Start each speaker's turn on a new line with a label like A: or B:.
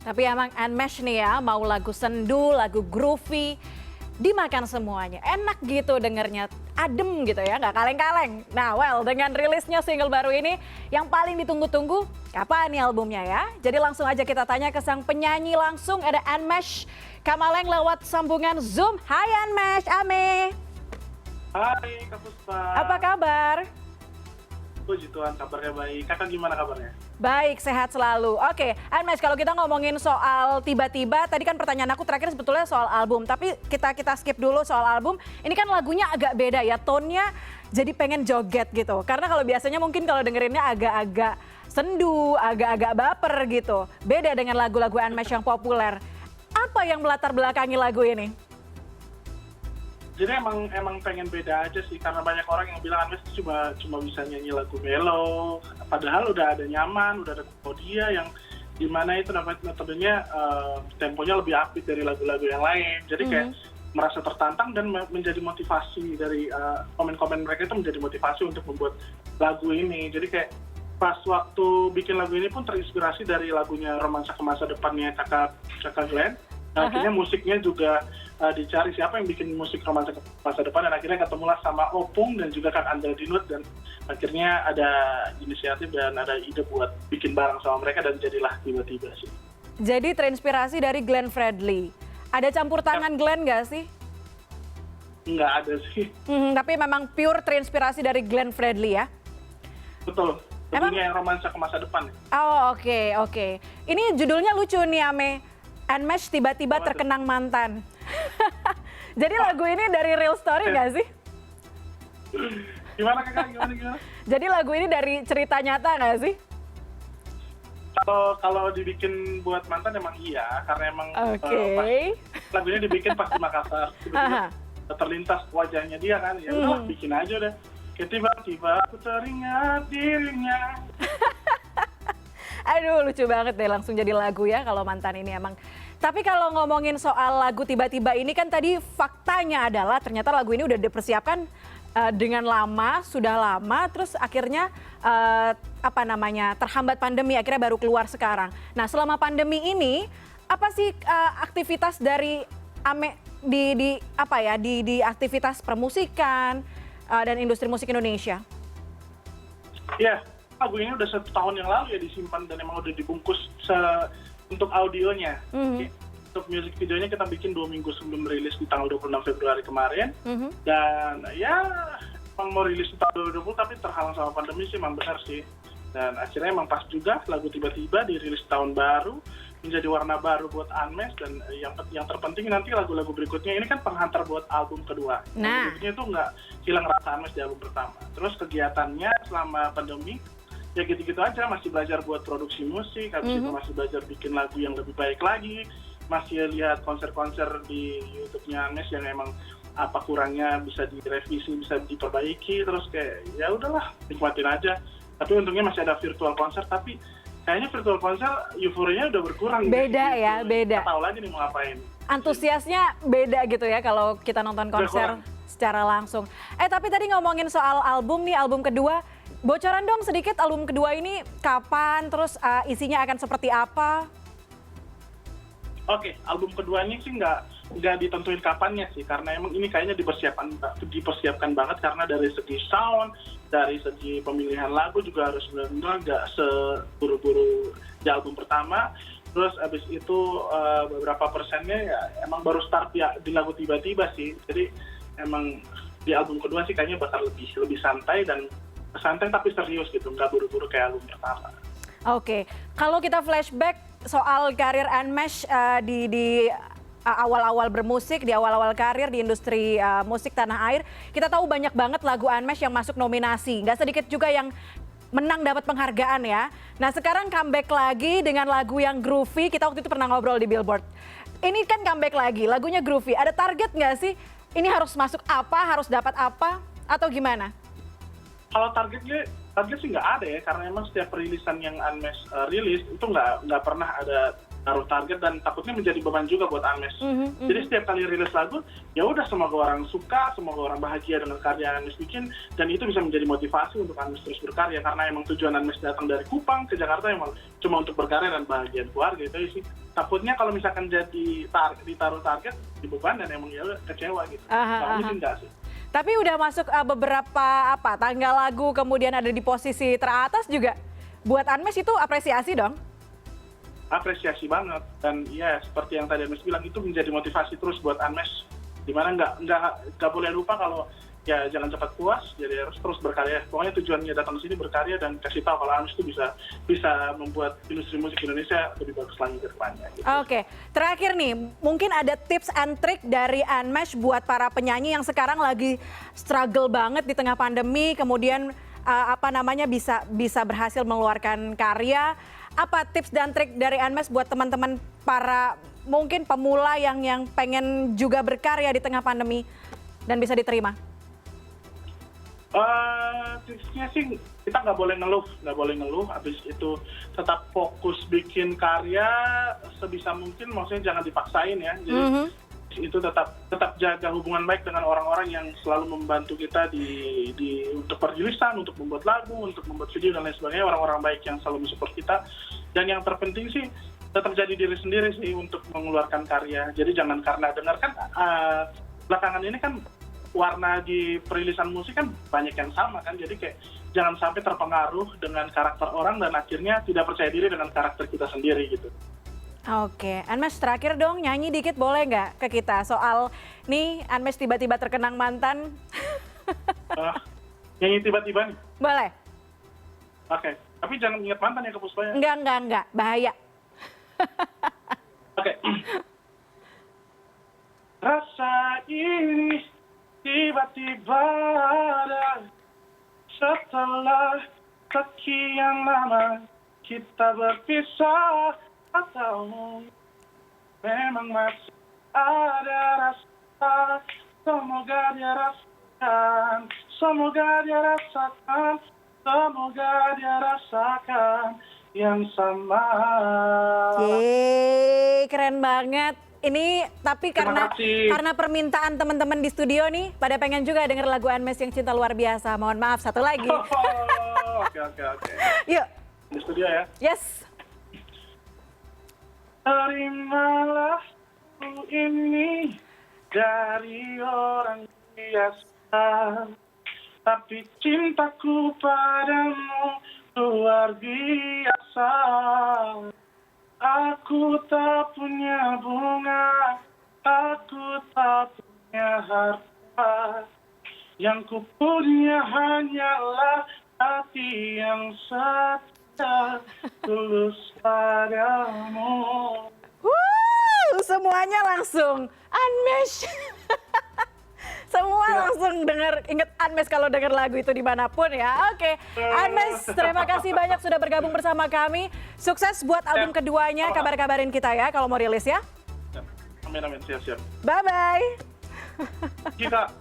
A: Tapi emang Unmesh nih ya, mau lagu sendu, lagu groovy, dimakan semuanya. Enak gitu dengernya, adem gitu ya, nggak kaleng-kaleng. Nah well, dengan rilisnya single baru ini, yang paling ditunggu-tunggu, kapan nih albumnya ya? Jadi langsung aja kita tanya ke sang penyanyi langsung, ada Unmesh Kamaleng lewat sambungan Zoom. Hai Unmesh, Ame.
B: Hai Kak Puspa.
A: Apa kabar?
B: Puji Tuhan, kabarnya baik. Kakak gimana kabarnya?
A: Baik, sehat selalu. Oke, Unmesh, kalau kita ngomongin soal tiba-tiba, tadi kan pertanyaan aku terakhir sebetulnya soal album, tapi kita skip dulu soal album. Ini kan lagunya agak beda ya, tone-nya jadi pengen joget gitu. Karena kalau biasanya mungkin kalau dengerinnya agak-agak sendu, agak-agak baper gitu. Beda dengan lagu-lagu Unmesh yang populer. Apa yang melatar belakangi lagu ini?
B: Jadi emang pengen beda aja sih, karena banyak orang yang bilang Unmesh cuma bisa nyanyi lagu mellow, padahal udah ada Nyaman, udah ada Dia yang dimana itu metodenya temponya lebih upbeat dari lagu-lagu yang lain. Jadi kayak merasa tertantang dan menjadi motivasi dari komen-komen mereka itu menjadi motivasi untuk membuat lagu ini. Jadi kayak pas waktu bikin lagu ini pun terinspirasi dari lagunya Romansa ke Masa Depannya Kakak Glenn. Nah, akhirnya musiknya juga dicari siapa yang bikin musik Romansa ke Masa Depan, dan akhirnya ketemulah sama Opung dan juga Kak Andel Dinut, dan akhirnya ada inisiatif dan ada ide buat bikin bareng sama mereka dan jadilah tiba-tiba sih.
A: Jadi terinspirasi dari Glenn Fredly. Ada campur tangan Glenn nggak sih?
B: Nggak ada sih.
A: Tapi memang pure terinspirasi dari Glenn Fredly ya?
B: Betul. Lagunya yang Romansa ke Masa Depan.
A: Oh oke. Ini judulnya lucu nih Ame. Unmesh tiba-tiba terkenang mantan. Jadi lagu ini dari real story nggak sih?
B: Gimana kakak? Gimana?
A: Jadi lagu ini dari cerita nyata nggak sih?
B: Kalau dibikin buat mantan emang iya, karena emang lagunya dibikin pas di Makassar. Tiba-tiba terlintas wajahnya dia kan, ya udah bikin aja udah. Kayak tiba-tiba aku teringat dirinya.
A: Aduh lucu banget deh, langsung jadi lagu ya kalau mantan ini emang. Tapi kalau ngomongin soal lagu tiba-tiba ini kan tadi faktanya adalah ternyata lagu ini udah dipersiapkan dengan lama, sudah lama, terus akhirnya terhambat pandemi, akhirnya baru keluar sekarang. Nah selama pandemi ini apa sih aktivitas dari Ame di aktivitas permusikan dan industri musik Indonesia?
B: Iya. Lagu ini udah 1 tahun yang lalu ya disimpan dan emang udah dibungkus untuk audionya. Untuk music videonya kita bikin 2 minggu sebelum rilis di tanggal 26 Februari kemarin. Dan ya emang mau rilis di tanggal 2020 tapi terhalang sama pandemi sih, emang benar sih. Dan akhirnya emang pas juga lagu tiba-tiba dirilis tahun baru, menjadi warna baru buat Unmesh, dan yang terpenting nanti lagu-lagu berikutnya ini kan penghantar buat album kedua.
A: Nah,
B: berikutnya itu nggak hilang rasa Unmesh di album pertama. Terus kegiatannya selama pandemi ya gitu-gitu aja, masih belajar buat produksi musik, habis itu masih belajar bikin lagu yang lebih baik lagi, masih lihat konser-konser di YouTube-nya Unmesh yang emang apa kurangnya bisa direvisi, bisa diperbaiki, terus kayak ya udahlah nikmatin aja. Tapi untungnya masih ada virtual konser, tapi kayaknya virtual konser euforianya udah berkurang.
A: Beda
B: gitu.
A: ya, beda.
B: Nggak tahu lagi nih mau ngapain.
A: Antusiasnya beda gitu ya kalau kita nonton konser secara langsung. Tapi tadi ngomongin soal album nih, album kedua. Bocoran dong sedikit album kedua ini kapan, terus isinya akan seperti apa?
B: Oke, album kedua ini sih nggak ditentuin kapannya sih, karena emang ini kayaknya dipersiapkan banget, karena dari segi sound, dari segi pemilihan lagu juga harus benar-benar nggak seburu-buru di album pertama. Terus abis itu beberapa persennya ya emang baru start ya di lagu tiba-tiba sih. Jadi emang di album kedua sih kayaknya bakal lebih santai tapi serius gitu, nggak buru-buru kayak album pertama.
A: Oke, kalau kita flashback soal karir Unmesh di awal-awal bermusik, di awal-awal karir di industri musik tanah air, kita tahu banyak banget lagu Unmesh yang masuk nominasi, nggak sedikit juga yang menang dapat penghargaan ya. Nah sekarang comeback lagi dengan lagu yang groovy, kita waktu itu pernah ngobrol di Billboard. Ini kan comeback lagi, lagunya groovy, ada target nggak sih? Ini harus masuk apa, harus dapat apa, atau gimana?
B: Kalau target sih nggak ada ya, karena emang setiap perilisan yang Unmesh rilis itu nggak pernah ada taruh target, dan takutnya menjadi beban juga buat Unmesh. Jadi setiap kali rilis lagu, ya udah semoga orang suka, semoga orang bahagia dengan karya yang Unmesh bikin, dan itu bisa menjadi motivasi untuk Unmesh terus berkarya, karena emang tujuan Unmesh datang dari Kupang ke Jakarta emang cuma untuk berkarya dan bahagia keluarga, itu sih. takutnya kalau misalkan jadi ditaruh target dibeban dan emang ya kecewa gitu. Kalau ini sih enggak sih.
A: Tapi udah masuk beberapa tanggal lagu kemudian ada di posisi teratas juga. Buat Unmesh itu apresiasi dong?
B: Apresiasi banget, dan ya seperti yang tadi Unmesh bilang, itu menjadi motivasi terus buat Unmesh, dimana nggak boleh lupa kalau ya jangan cepat puas, jadi harus terus berkarya. Pokoknya tujuannya datang ke sini berkarya dan kasih tahu kalau Unmesh itu bisa membuat industri musik Indonesia lebih bagus lagi ke depannya. Gitu.
A: Oke, terakhir nih, mungkin ada tips and trick dari Unmesh buat para penyanyi yang sekarang lagi struggle banget di tengah pandemi, kemudian bisa berhasil mengeluarkan karya. Apa tips dan trik dari Unmesh buat teman-teman para mungkin pemula yang pengen juga berkarya di tengah pandemi dan bisa diterima?
B: Tipsnya sih kita nggak boleh ngeluh, habis itu tetap fokus bikin karya sebisa mungkin, maksudnya jangan dipaksain ya, jadi itu tetap jaga hubungan baik dengan orang-orang yang selalu membantu kita untuk perilisan, untuk membuat lagu, untuk membuat video dan lain sebagainya, orang-orang baik yang selalu mensupport kita, dan yang terpenting sih tetap jadi diri sendiri sih untuk mengeluarkan karya. Jadi jangan karena dengar kan belakangan ini kan warna di perilisan musik kan banyak yang sama kan, jadi kayak jangan sampai terpengaruh dengan karakter orang dan akhirnya tidak percaya diri dengan karakter kita sendiri gitu.
A: Oke, Unmesh terakhir dong, nyanyi dikit boleh nggak ke kita soal nih Unmesh tiba-tiba terkenang mantan?
B: Nyanyi tiba-tiba nih?
A: Boleh.
B: Oke, tapi jangan ingat mantan ya ke Puspa ya?
A: Enggak, bahaya.
B: Oke. Rasa ini tiba-tiba ada setelah sekian lama kita berpisah, atau memang masih ada rasa, semoga dia rasakan, semoga dia rasakan, semoga dia rasakan yang sama.
A: Yeay, keren banget. Ini tapi karena permintaan teman-teman di studio nih, pada pengen juga denger lagu Unmesh yang Cinta Luar Biasa. Mohon maaf, satu lagi.
B: Oke.
A: Yuk.
B: Di studio ya.
A: Yes.
B: Terimalah ku ini dari orang biasa, tapi cintaku padamu luar biasa. Aku tak punya bunga, aku tak punya harta, yang ku punya hanyalah hati yang setia tulus padamu.
A: Semuanya langsung Unmesh. Semua langsung inget Unmesh kalau denger lagu itu dimanapun ya. Oke, Unmesh terima kasih banyak sudah bergabung bersama kami. Sukses buat album keduanya, kabar-kabarin kita ya kalau mau rilis ya.
B: Amin, siap.
A: Bye-bye.
B: Kita